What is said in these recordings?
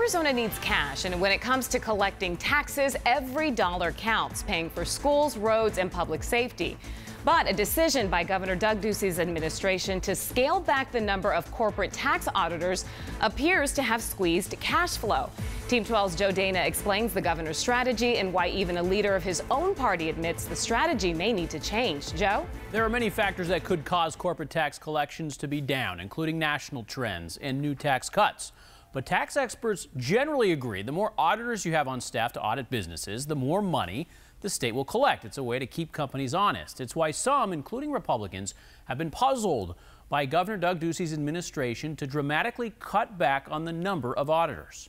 Arizona needs cash, and when it comes to collecting taxes, every dollar counts, paying for schools, roads, and public safety. But a decision by Governor Doug Ducey's administration to scale back the number of corporate tax auditors appears to have squeezed cash flow. Team 12's Joe Dana explains the governor's strategy and why even a leader of his own party admits the strategy may need to change. Joe? There are many factors that could cause corporate tax collections to be down, including national trends and new tax cuts. But tax experts generally agree the more auditors you have on staff to audit businesses, the more money the state will collect. It's a way to keep companies honest. It's why some, including Republicans, have been puzzled by Governor Doug Ducey's administration to dramatically cut back on the number of auditors.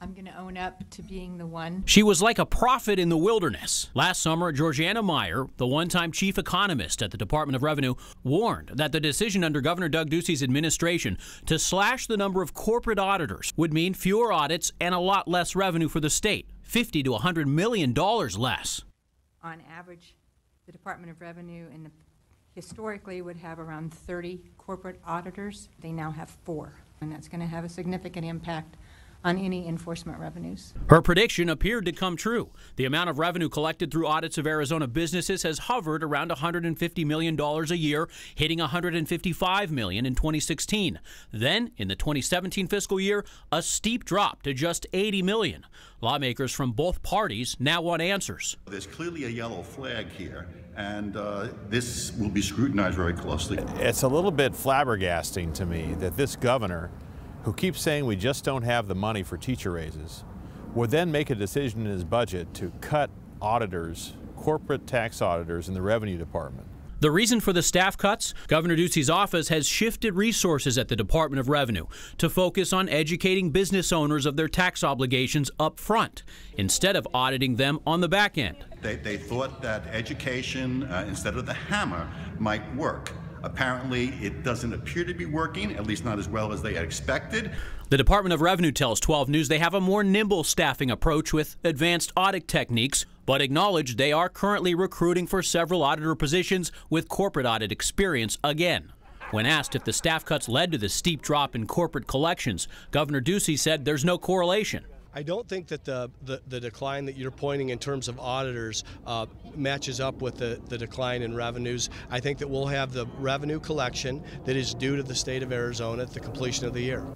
I'm going to own up to being the one. She was like a prophet in the wilderness. Last summer, Georgiana Meyer, the one-time chief economist at the Department of Revenue, warned that the decision under Governor Doug Ducey's administration to slash the number of corporate auditors would mean fewer audits and a lot less revenue for the state, $50 to $100 million less. On average, the Department of Revenue historically would have around 30 corporate auditors. They now have 4, and that's going to have a significant impact on any enforcement revenues. Her prediction appeared to come true. The amount of revenue collected through audits of Arizona businesses has hovered around $150 million a year, hitting $155 million in 2016. Then, in the 2017 fiscal year, a steep drop to just $80 million. Lawmakers from both parties now want answers. There's clearly a yellow flag here, and this will be scrutinized very closely. It's a little bit flabbergasting to me that this governor, who keeps saying we just don't have the money for teacher raises, would then make a decision in his budget to cut auditors, corporate tax auditors in the Revenue Department. The reason for the staff cuts? Governor Ducey's office has shifted resources at the Department of Revenue to focus on educating business owners of their tax obligations up front, instead of auditing them on the back end. They thought that education, instead of the hammer, might work. Apparently, it doesn't appear to be working, at least not as well as they had expected. The Department of Revenue tells 12 News they have a more nimble staffing approach with advanced audit techniques, but acknowledge they are currently recruiting for several auditor positions with corporate audit experience again. When asked if the staff cuts led to the steep drop in corporate collections, Governor Ducey said there's no correlation. I don't think that the decline that you're pointing in terms of auditors matches up with the decline in revenues. I think that we'll have the revenue collection that is due to the state of Arizona at the completion of the year.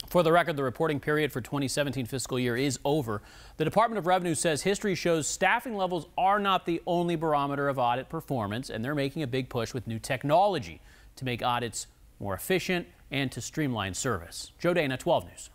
For the record, the reporting period for 2017 fiscal year is over. The Department of Revenue says history shows staffing levels are not the only barometer of audit performance, and they're making a big push with new technology to make audits more efficient and to streamline service. Joe Dana, 12 News.